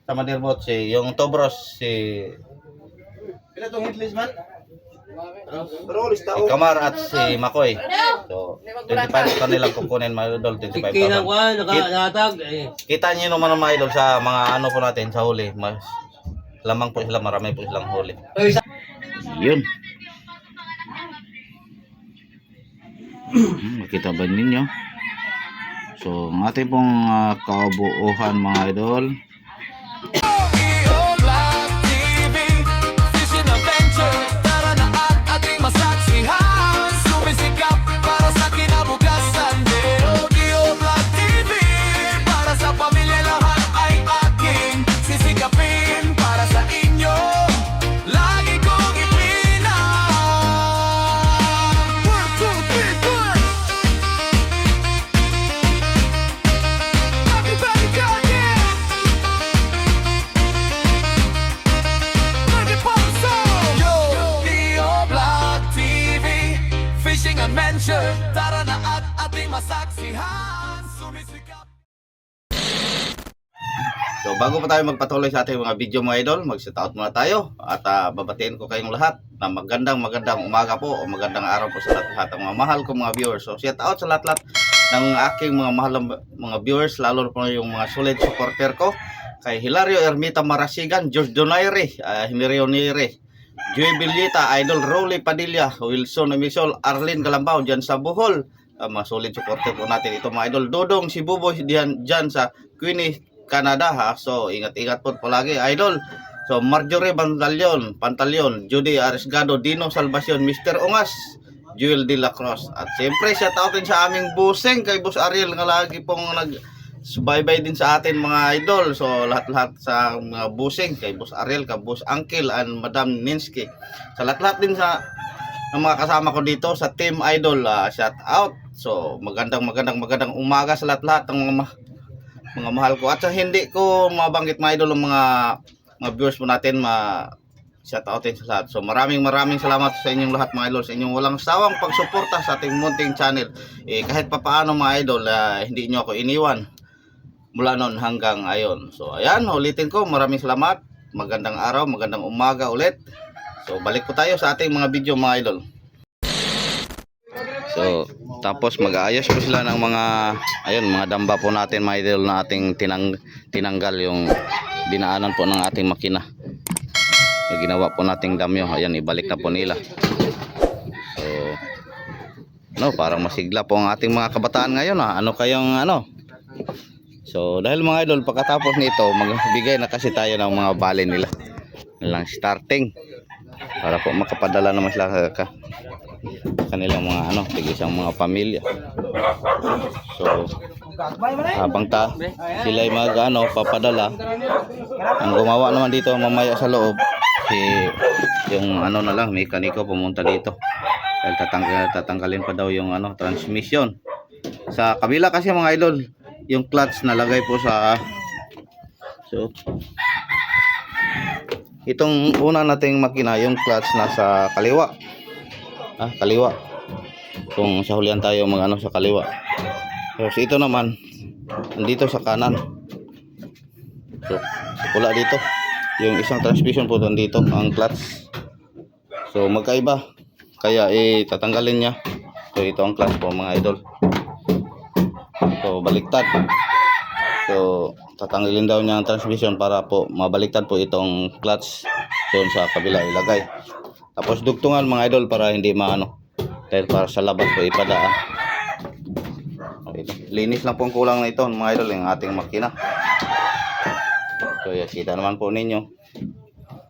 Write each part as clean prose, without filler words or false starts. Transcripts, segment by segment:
sa motherboard si yung Tobros si Pila tong headless man? si Kamar at si Makoy. So 25 kanila kukunin mga idol, 25,000. Nakatag. Kita niyo naman mga idol sa mga ano po natin sa huli. Mas lamang po sila, marami po silang huli. Yun. Makita ba ninyo? So, ang ating pong kabuuhan mga idol. Tara na at ating masaksihan, sumisikap. So bago pa tayo magpatuloy sa ating mga video mga idol, mag-shoutout muna tayo at babatiin ko kayong lahat na magandang umaga po o magandang araw po sa lahat ng mga mahal kong mga viewers. So shoutout sa lahat ng aking mga mahal mga viewers, lalo po yung mga solid supporter ko kay Hilario Ermita Marasigan, George Donaire, Himerio Nire, Joy Villita, Idol Rolly Padilla, Wilson Emisol, Arlene Galambao dyan sa Bohol. Mga solid supporter po natin ito mga idol. Dodong si Buboy dyan sa Queenie, Canada ha. So ingat-ingat po palagi idol. So Marjorie Pantaleon, Judy Arisgado, Dino Salvacion, Mr. Ungas, Joel De La Cruz. At siyempre shout din sa aming buseng kay Boss Ariel nga lagi pong subaybay din sa atin mga idol. So lahat-lahat sa mga busing kay Boss Ariel, kay Boss Uncle and Madam Ninsky. Sa lahat-lahat din sa ng mga kasama ko dito sa Team Idol, shout out. So magandang umaga sa lahat-lahat ng mga mahal ko. At sa hindi ko mabanggit mga idol ang mga viewers po natin, shout outin sa lahat. So maraming salamat sa inyong lahat mga idol, sa inyong walang sawang pagsuporta sa ating munting channel. Kahit papaano mga idol, hindi nyo ako iniwan mula noon hanggang ayon. So ayan, ulitin ko, maraming salamat. Magandang araw, magandang umaga ulit. So balik po tayo sa ating mga video mga idol. So tapos mag-aayos po sila ng mga mga damba po natin mga idol na ating tinanggal yung dinaanan po ng ating makina. So, ginawa po nating damyo. Ayan, ibalik na po nila. So parang masigla po ang ating mga kabataan ngayon Ano kayong So dahil mga idol, pagkatapos nito magbigay na kasi tayo ng mga bale nila lang starting para po makapadala naman sila kanilang mga isang mga pamilya. So habang sila ay papadala, ang gumawa naman dito mamaya sa loob yung na lang mekaniko pumunta dito dahil tatanggalin pa daw yung transmission. Sa kabila kasi mga idol, yung clutch nalagay po sa itong una nating makina, yung clutch nasa kaliwa. Kaliwa. Kung sa hulihan tayo sa kaliwa. Tapos ito naman nandito sa kanan. So pula dito. Yung isang transmission po dito ang clutch. So magkaiba. Kaya tatanggalin niya. So ito ang clutch po mga idol. So baliktad. So tatanggalin daw niya ang transmission para po mabaliktad po itong clutch doon sa kabila ilagay. Tapos dugtungan mga idol para hindi dahil para sa labas po ipadaan. Linis lang po ang kulang na ito mga idol, yung ating makina. So yan, kita naman po ninyo.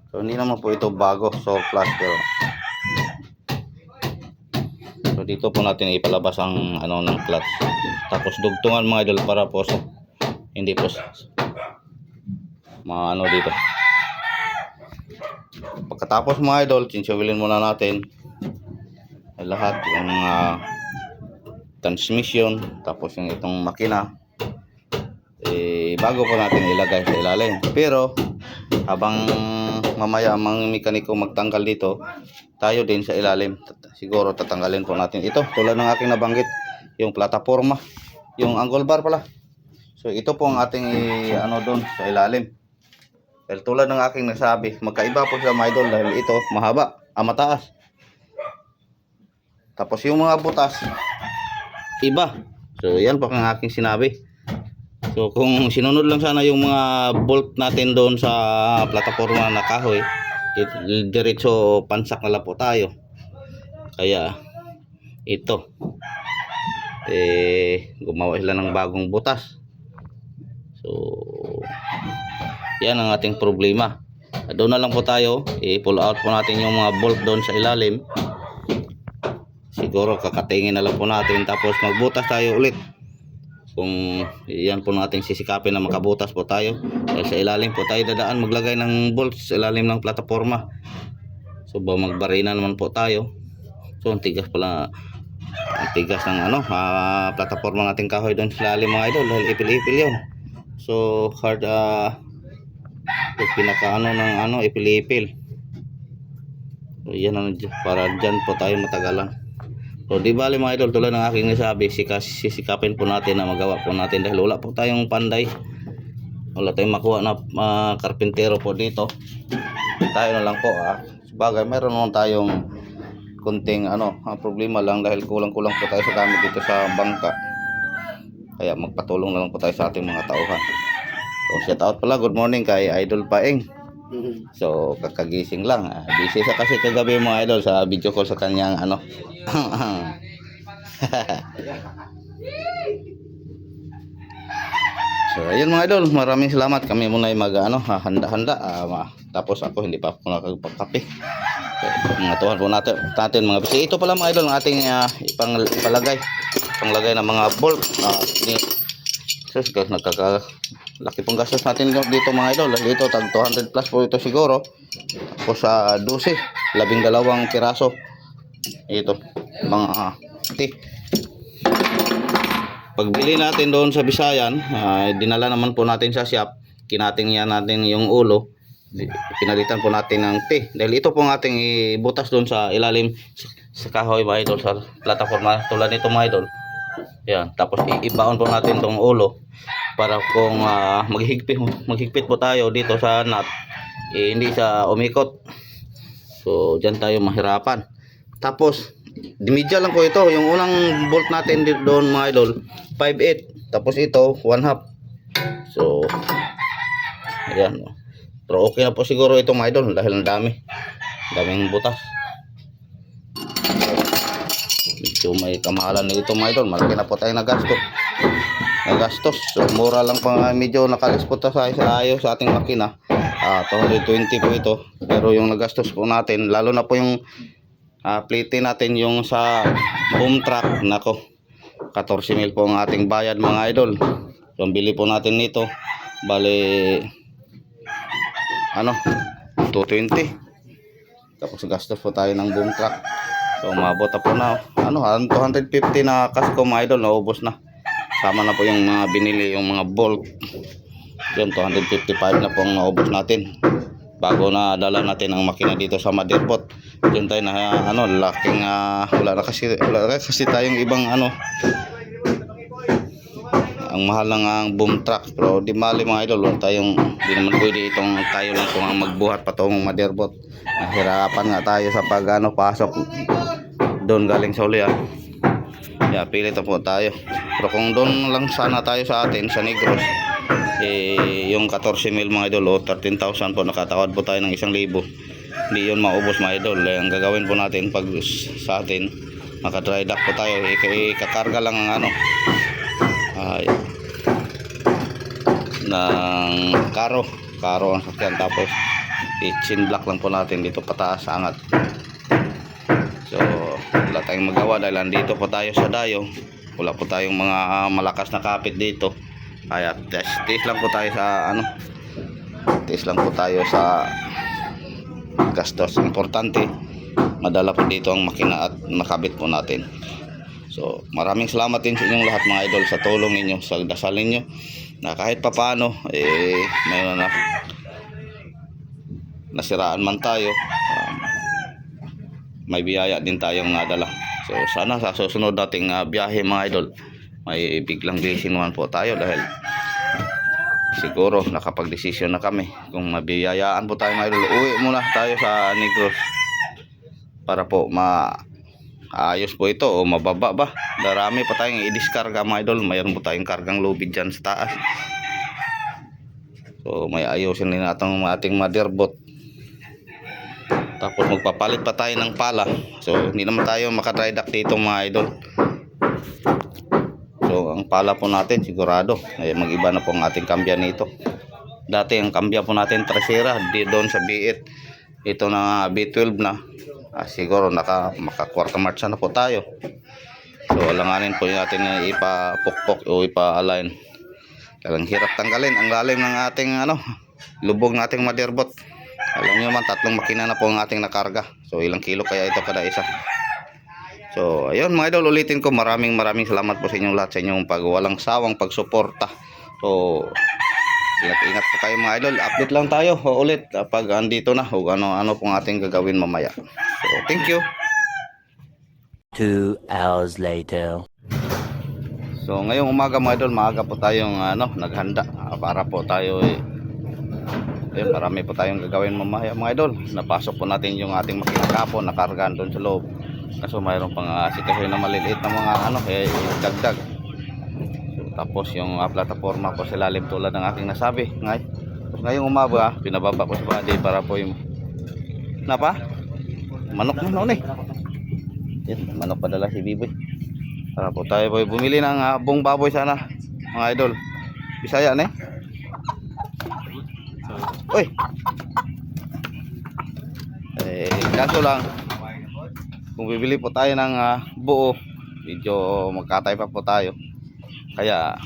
So hindi naman po ito bago, so plus pero so dito po natin ipalabas ang ng clutch. Tapos dugtungan mga idol para po hindi po dito. Pagkatapos mga idol, chinchawilin muna natin lahat yung transmission, tapos yung itong makina bago po natin ilagay sa ilalim. Pero habang mamaya ang mekaniko magtanggal dito, tayo din sa ilalim siguro tatanggalin po natin ito, tulad ng aking nabanggit, yung plataforma, yung angle bar pala. So ito po ang ating doon sa ilalim. Dahil tulad ng aking nasabi, magkaiba po siya mga idol dahil ito mahaba, mataas. Tapos yung mga butas, iba. So yan po ang aking sinabi. So kung sinunod lang sana yung mga bolt natin doon sa plataforma na kahoy, diretso pansak na lang po tayo. Kaya ito, gumawa sila ng bagong butas. So yan ang ating problema. Doon na lang po tayo, i-pull out po natin yung mga bolt doon sa ilalim. Siguro kakatingin na lang po natin, tapos magbutas tayo ulit. Kung yan po natin sisikapin na makabutas po tayo. Dahil sa ilalim po tayo dadaan maglagay ng bolt sa ilalim ng plataforma. So magbarina naman po tayo. So ang tigas pala, ang tigas ng plataforma nating kahoy doon sa ilalim mga idol, dahil ipil-ipil yun. So hard ng ipil-ipil. So yan para dyan po tayo matagalan. So di bali mga idol, tulad ng aking nasabi, sisikapin po natin na magawa po natin dahil wala po tayong panday, wala tayong makuha na karpintero po dito. Tayo na lang po sabagay meron naman tayong kunting ang problema lang dahil kulang-kulang po tayo sa gamit dito sa bangka, kaya magpatulong na lang po tayo sa ating mga tauhan. So shout out pala, good morning kay Idol Paeng. So kakagising lang, busy siya kasi kagabi mga idol sa video call sa kanyang So ayun mga idol, maraming salamat. Kami muna ay handa-handa, tapos ako hindi pa ako nakapagkape. So, mga tuhan po natin mga bisi. Ito pala mga idol ang ating panglagay ng mga bolt. So laki pong gastos natin dito mga idol. Dito tag 200 plus po ito siguro. Tapos sa 12, 12 piraso. Ito mga pagbili natin doon sa Bisayan, dinala naman po natin sa shop. Kinating yan natin yung ulo. Pinalitan po natin ng T. Dahil ito po ang ating ibutas doon sa ilalim sa kahoy mga idol, sa plataforma tulad nito mga idol. Yan, tapos ibaon po natin tong ulo para kung maghigpit po tayo dito sa nut, hindi sa umikot. So diyan tayo mahirapan. Tapos dimidya lang po ito, yung unang bolt natin dito doon mga idol 5/8, tapos ito 1/2. So ayan, pero okay na po siguro ito mga idol dahil ang daming butas. Medyo may kamahalan nito mga idol, malaki na po tayo nagastos. So mura lang pa, medyo nakalis po tayo sa ating makina. 220 po ito, pero yung nagastos po natin, lalo na po yung plate natin yung sa boom truck, nako 14,000 po ang ating bayad mga idol. So ang bili po natin nito bali 220, tapos gastos po tayo ng boom truck. So umabot na po na 250 na kasko mga idol, naubos na. Sama na po yung mga binili, yung mga bolt. Yun, 255 na po ang naubos natin bago na dala natin ang makina dito sa Motherboard. Yun tayo na laking wala na kasi tayong ibang ang mahal lang ang boom truck. Pero di mali mga idol, di naman pwede itong tayo lang kung ang magbuhat pa itong Motherboard. Nahirapan nga tayo sa pasok doon galing sa uli pilit na po tayo. Pero kung doon lang sana tayo sa atin sa Negros, yung 14,000 mga idol o 13,000 po, nakatawad po tayo ng 1,000. Hindi yun maubos mga idol. Ang gagawin po natin pag sa atin maka-dry dock po tayo, ikakarga lang ang ng karo ang sakyan, tapos i-chin block lang po natin dito pataas angat. So wala tayong magawa dahil andito po tayo sa dayo, wala po tayong mga malakas na kapit dito. Kaya tiis lang po tayo sa gastos. Importante madala po dito ang makina at makabit po natin. So maraming salamat din sa inyong lahat mga idol sa tulong ninyo, sa dasal ninyo na kahit papaano mayroon na nasiraan man tayo, may biyaya din tayong nadala. So sana sa susunod nating biyahe mga idol may biglang blessing naman po tayo, dahil siguro nakapag-desisyon na kami kung mabiyayaan po tayo mga idol. Uwi muna tayo sa Negros para po ayos po ito o mababa ba. Darami pa tayong i-discarga mga idol. Mayroon po tayong kargang lubid dyan sa taas. So may ayusin din natin ating motherboard. Tapos magpapalit pa tayo ng pala. So hindi naman tayo makadry duct dito mga idol. So ang pala po natin sigurado mag-iba na po ang ating kambya nito. Dati ang kambya po natin trasera doon sa B8. Ito na B12 na. Siguro maka-quarter march na po tayo. So alanganin po natin na ipapukpok o ipa-align. Talagang hirap tanggalin ang lalim ng ating lubog ng ating motherboard. Alam niyo man, 3 makina na po ang ating nakarga. So ilang kilo kaya ito kada isa. So ayun mga idol, ulitin ko, maraming salamat po sa inyong lahat sa inyong walang sawang pagsuporta. So ingat po kayo mga idol. Update lang tayo ulit pag andito na o ano pong ating gagawin mamaya. So thank you. 2 hours later. So ngayong umaga mga idol, maaga po tayong naghanda para po tayo marami po tayong gagawin mamaya mga idol. Napasok po natin yung ating makina kapon, nakargaan doon sa loob. Kaso mayroon pang sitwasyon na maliliit na mga dagdag. So, tapos yung plataforma po sa lalim tulad ng aking nasabi. Ngayong umaga pinababa ko sa body para po yung manok na noon yan, manok padala si Biboy para po tayo po bumili ng buong baboy sana mga idol. Bisaya na Uy. Kaso lang kung bibili po tayo ng buo, medyo magkatay pa po tayo. Kaya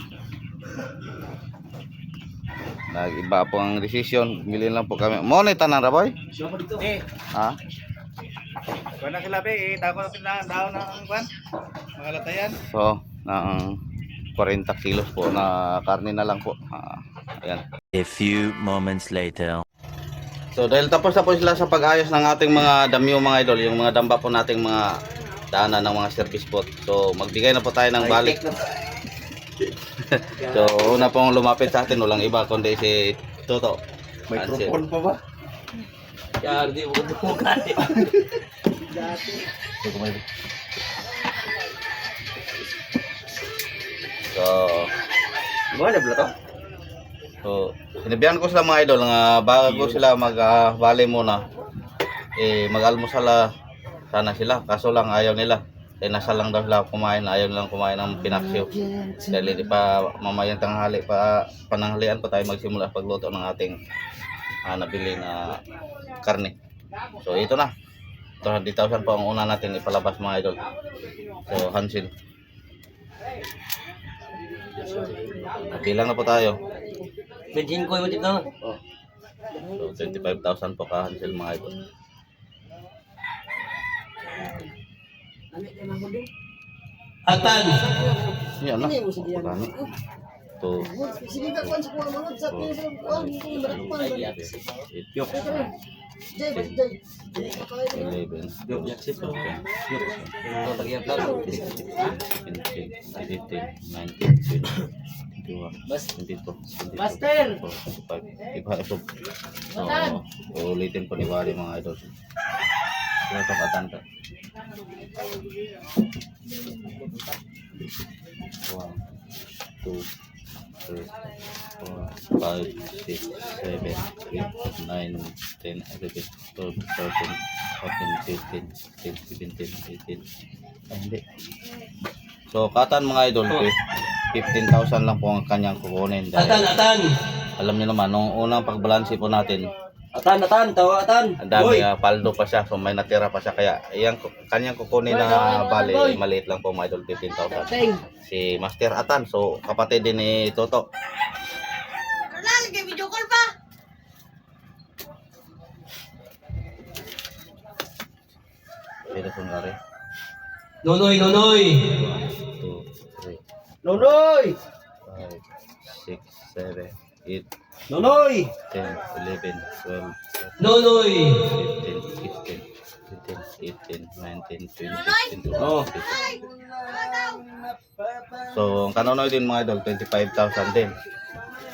nag-iba po ang desisyon. Bili lang po kami. Mo ni tanan ra boy? Ha? Kuan sila be, tako na daw ng kuan. Mga latayan. So, 40 kilos po na karne na lang po. Ayan. A few moments later. So dahil tapos na po sila sa pag-ayos ng ating mga damyo mga idol, yung mga damba po nating mga daanan ng mga service spot. So magbigay na po tayo ng balik. So una pong lumapit sa atin, walang iba kundi si Toto. Microphone pa ba? Yar, di mo ko kaya. So Gimana bala to? So, sinabihan ko sila mga idol nga bago sila mag-bali muna, mag-almusal sana sila. Kaso lang ayaw nila. Nasa lang daw sila kumain, ayaw nilang kumain ng pinaksyo. Dahil di pa mamayang tanghali pa, pananghalian pa tayo magsimula pagluto ng ating nabili na karne. So ito na. 200,000 po ang una natin ipalabas mga idol. So Hansil. Bilang na po tayo. Bensin ko yung dito. So 25,000 po ka Hansel mga idol. Atan. Yan na. Pagkano? To 11 Master! Ulitin po ni Wari mga idol. Ito katan ka. 1, 2, 3, 4, 5, 6, 7, 8, 9, 10, 11, 12, 13, 14, 15, 16, 17, 18. Ay hindi. So katan mga idol, 15,000 lang po ang kanyang kukunin. Dahil Atan! alam niyo naman, nung unang pagbalanse po natin, Atan! Tawa atan! ang dami paldo pa siya, so may natira pa siya. Kaya kanyang kukunin na bali, maliit lang po mga idol, 15,000. Si Master Atan, so kapatid din ni Toto. Video call pa. Pwede kong gari. Nonoy! 1, 2, 3, Nonoy! 5, 6, 7, 8, Nonoy! 10, 11, 12, Nonoy! 15, 16, 17, 18, 19, 20, 21, Oh. 22. So, ang kanonoy din mga idol, 25,000 din.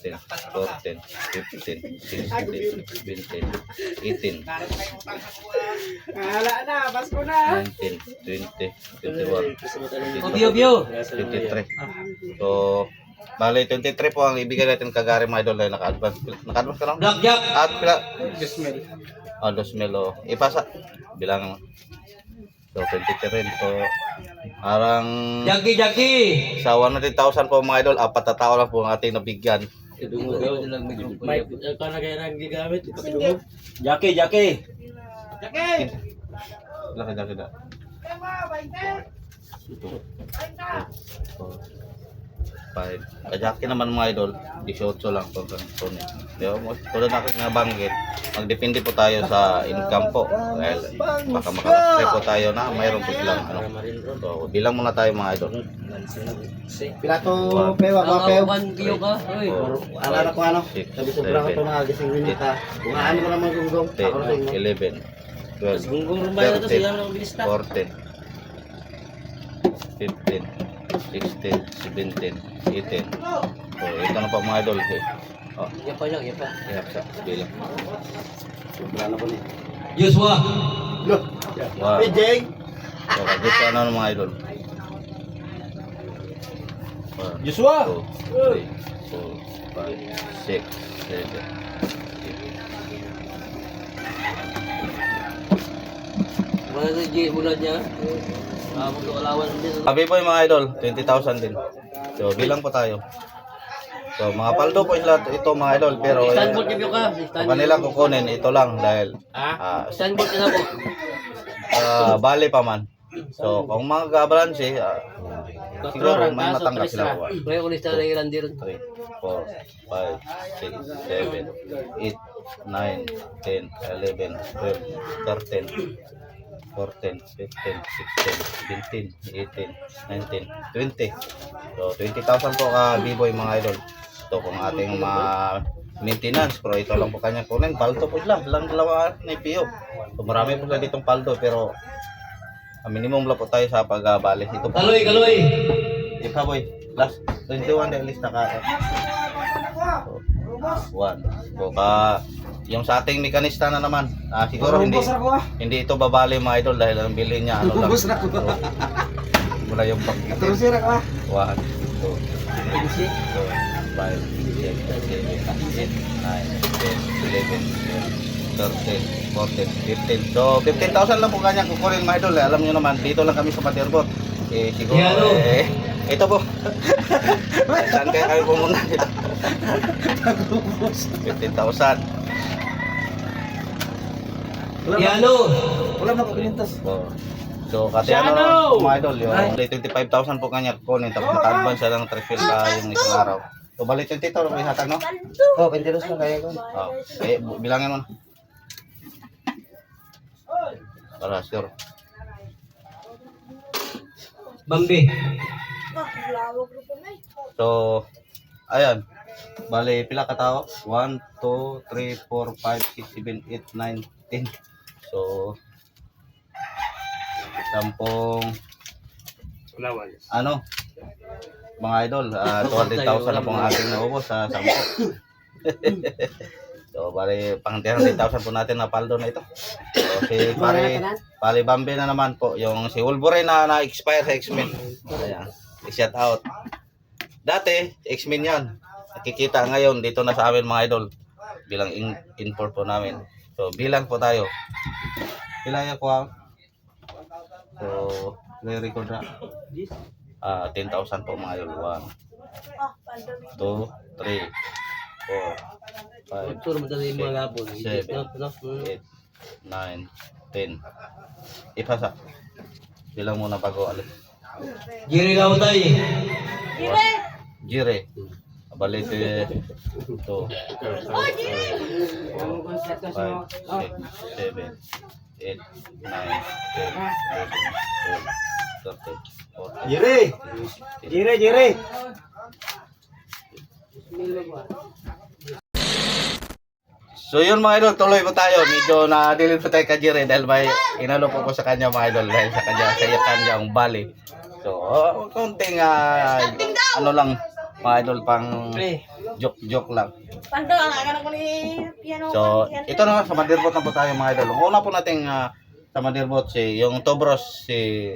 13, 14, 15, 16, 17, 18, Wala na, Pasko na. 19, 20, 21, Obyo. 23. So, bali 23 po ang ibigay natin kagari mga idol dahil naka-advance. Naka-advance ka lang? Blackjack. At pila? 2,000 o. Ipasa. Bilang mo. So, 23 rin. So, parang Jackie. sa 100,000 po mga idol, 4 na tao lang po ang ating nabigyan. Jackie. Laki na kita. 5. Kajaki naman mga idol, 18 lang po ganito niya. Tulad natin nga banggit, magdepende po tayo sa income po. Dahil baka makapag po tayo na mayroon po silang ano. So, bilang muna tayo mga idol. Pilato pewa, mga pew. Kiyo ka. Oy. Alala ko ano, sabi sobrang ito na gising minita. Kung ano ko naman gunggong, ako na sa 10, inyo. 11, 12, Gunggong rumbayan na to, siya lang 13, bilista. 14, 15, 16, 17, 18. So, ito na po mga idol. Oh, Yapa. ihap sa bilang. Wala na ko niya. Joshua. Look, Wow. PJ. So, gusto ano mga idol? Joshua. 2, 3, 4, 5, 6, 7, 8. Mga sa J bulan niya. Magkakalawan din. Sabi po yung mga idol, 20,000 din. So, bilang po tayo. So, mga paldo po sila ito mga idol. Pero, Standboard niyo ka. kung kanila kukunin, ito lang dahil Standboard na po. bali pa man. So, kung mga gabalansi, siguro may matanggap sila. Ngayon ulit na ilan din. 3, 4, 5, 6, 7, 8, 9, 10, 11, 12, 13, 14, 15, 16, 17, 18, 19, 20. So, 20,000 po ka B-boy mga idol. Ito kung ating maintenance. Pero ito lang po kanya kunin. Paldo po lang. Lang dalawa na ipiyo. So, marami po sila ditong paldo. Pero, minimum lang po tayo sa pagbali. Ito po. Kaloy. Ika boy. Last 21 dahil lista ka. So, 1. So, yung sa ating mekanista na naman, siguro hindi ito babali mga idol dahil ang bilhin niya ano lang. Mula yung pag 1, 2, 3, 4, 5, 6, 7, 8, 9, 10, 11, 12, 13, 14, 15. So 15,000 lang po kanya kukunin mga idol. Alam niyo naman, dito lang kami sa Paterbot. Siguro ito po. Saan kaya kami pumunta dito? 15,000. Piano. Wala na ko pinintas. So, kasi ano mga idol, yung 25,000 po kanya kunin, tapos naka-advance siya ng refill yung isang araw. So, balik 20 to, may hatag, no? Oh, 20 lang kaya ko. Bilangin mo na. Para sure. Bambi. So, ayan. Bali, pila ka tao? 1, 2, 3, 4, 5, 6, 7, 8, 9, 10. So, 10 ano mga idol, 200,000 na po ang ating naubos sa 10. So, bali, pang 300,000 po natin na paldo na ito. So, si Pare Bambi na naman po. Yung si Wolverine na na-expire sa X-Men. Ayan. I-shout out. Dati, X-Men yan. Nakikita ngayon dito na sa amin mga idol. Bilang import po namin. So, bilang po tayo. Bilang ako ha. So, re-record na. 10,000 po mga idol. 1, 2, 3, 4, 5, Puro madali yung mga labon. 7, 8, 9, 10. Ipasa. Bilang muna bago alis. Giri ka tayo. Jire. Balik 2, 3, 4, 5, 6, 7, 8, 9, 10, 11, 12, 13, 14. Jire. So yun mga idol, tuloy po tayo. Medyo na-delete po tayo kay Jire dahil may inalo po ko sa kanya mga idol dahil sa kanyang bali. So, konting ano lang mga idol pang joke lang. Pando, ang anak ko ni piano. So, ito na sa Mandirbot na po tayo mga idol. Ang una po nating sa Mandirbot yung Tobros si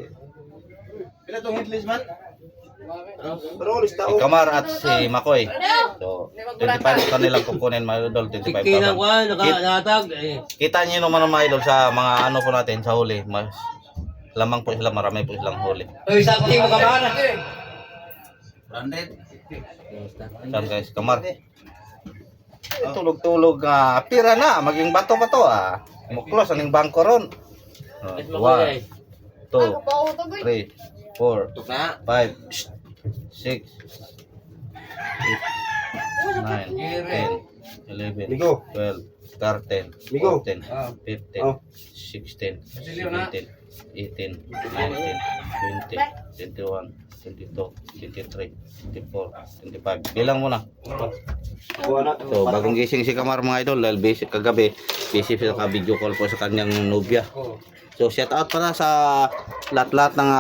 Pila tong headless man? si Kamar at si Makoy. So, 25 ito nilang kukunin mga idol, 25,000. Kina ko, nakatag. Kita niyo naman mga idol sa mga ano po natin sa huli. Mas lamang po sila, marami po silang huli. Uy, sakti mo kamara. Saan guys, Kamar? Tulog-tulog, pira na, maging bato-bato Muklos, aning bangko ron. 1, 2, 3, 4, 5, 6, 8, 9, 10, 11, 12, 13, 14, 15, 16, 17, 18, 19, 20, 21, 22, 23, 24, 25. Bilang muna. So, bagong gising si Kamar mga idol dahil busy kagabi. Busy siya ka video call po sa kanyang nobya. So, shout out para sa lahat-lahat ng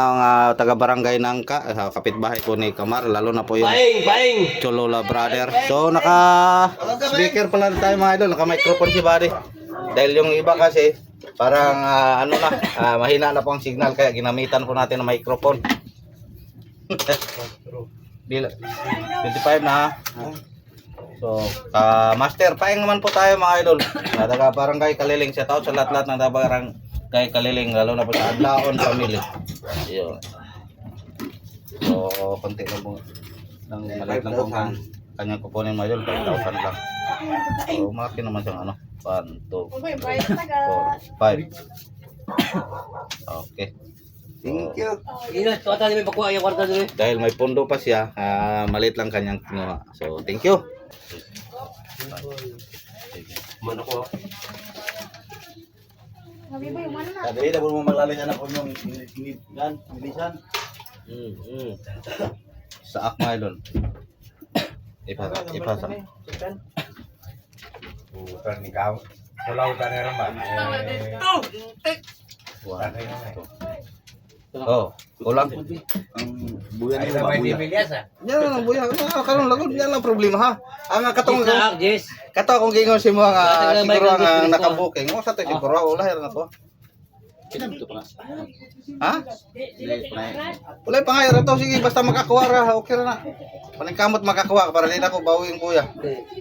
taga-barangay ng sa kapitbahay po ni Kamar, lalo na po yung Baing! Cholola brother. So, naka-speaker pala tayo mga idol, naka-microphone si buddy. Dahil yung iba kasi, parang mahina na po ang signal, kaya ginamitan po natin ng microphone. Bila 25 na. So, master paing naman po tayo mga idol. Taga barangay Kaliling, shout out sa lahat-lahat ng taga barangay Kaliling, lalo na po sa Adlaon family. Yun. So, konti lang po ng maliit lang po ang kanyang kukunin mga idol, 5,000 lang. So, malaki naman siyang 1, 2, 3, 4, 5. Okay. Thank you. Ina, tuwata niyo may pakuha yung kwarta doon. Dahil may pundo pa siya, maliit lang kanyang kinuha. So, thank you. Man ako. Habiboy, mana na? Sabi na mo maglalis anak ko yung bilisan. Sa akma idol. Ipasa. Bukan ni kau. Pulau Tangerang ba? Oh, kulang. Ang buyan ni Babuya. Yan lang buya. Karon lagod yan lang problema ha. Ang katong Jess. kato akong gingon si mo nga siguro ang naka-booking. Mo sa tay siguro wala na to. Ha? Wala pa nga to, sige basta makakuha ra, okay ra na. Paningkamot makakuha para di na ko bawing kuya.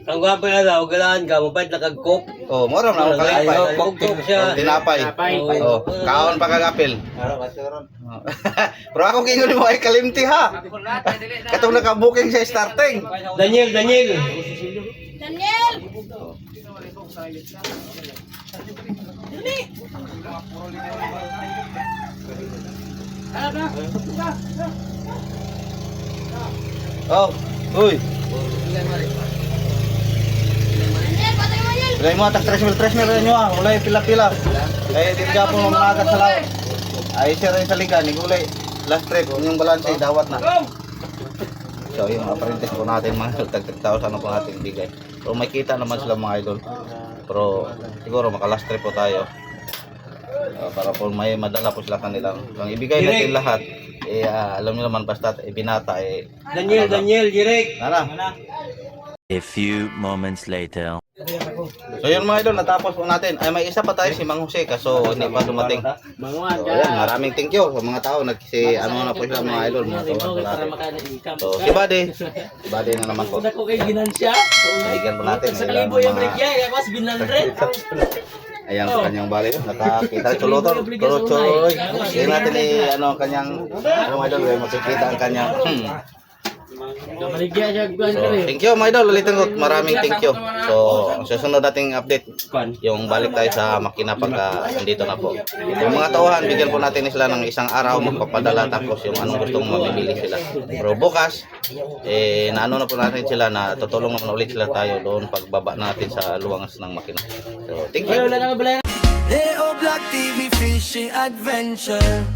Ang gwapo na daw, galaan ka, mabait na kag-cook. Oh, mo ra na ako kalipay. Cook siya. Tinapay. Oh, kaon pa kagapil. Pero ako gingon mo ay kalimti ha. Katong naka-booking sa starting. Daniel. Daniel! Oh, uy. Daniel, patay mo yan! Lagay mo atak treasure rin nyo Ulay pila-pila. Kaya di ka po mamagat sa laot. Ay siya rin sa liga, ni Gulay. Last trip, yung balanse, dawat na. So yung apprentice po natin mga 30,000 na po natin bigay. So may kita naman sila mga idol. Pero siguro maka-last trip po tayo. Para po may madala po sila kanilang. Kung ibigay natin lahat, alam niyo naman basta ibinata Daniel, direct. Nana. A few moments later. So yun mga idol, natapos po natin. Ay may isa pa tayo si Mang Jose kaso hindi pa dumating. Banguan So ka. ayan, maraming thank you sa mga tao. Ano na po sila mga idol, mga tao Para natin. maka-income. So si Buddy na naman po. Kung ako kay ginansya. Bigyan po natin. Sa Ilang kalibo yung mga- brigya. Kaya mas binandred. Ayan sa kanyang bali. Nakakita chulutor. Chulutor. Hindi natin ano ang kanyang mga idol. Makikita ang kanyang Maligya siya. So, thank you mga idol. Ulitin ko, maraming thank you. So, ang susunod nating update, yung balik tayo sa makina pagka andito na po. Yung mga tauhan, bigyan po natin sila ng isang araw magpapadala tapos yung anong gustong mamimili sila. Pero bukas, naano na po natin sila na tutulong naman ulit sila tayo doon pagbaba natin sa luwangas ng makina. So, thank you. Wala na nga balay. Leo Black TV Fishing Adventure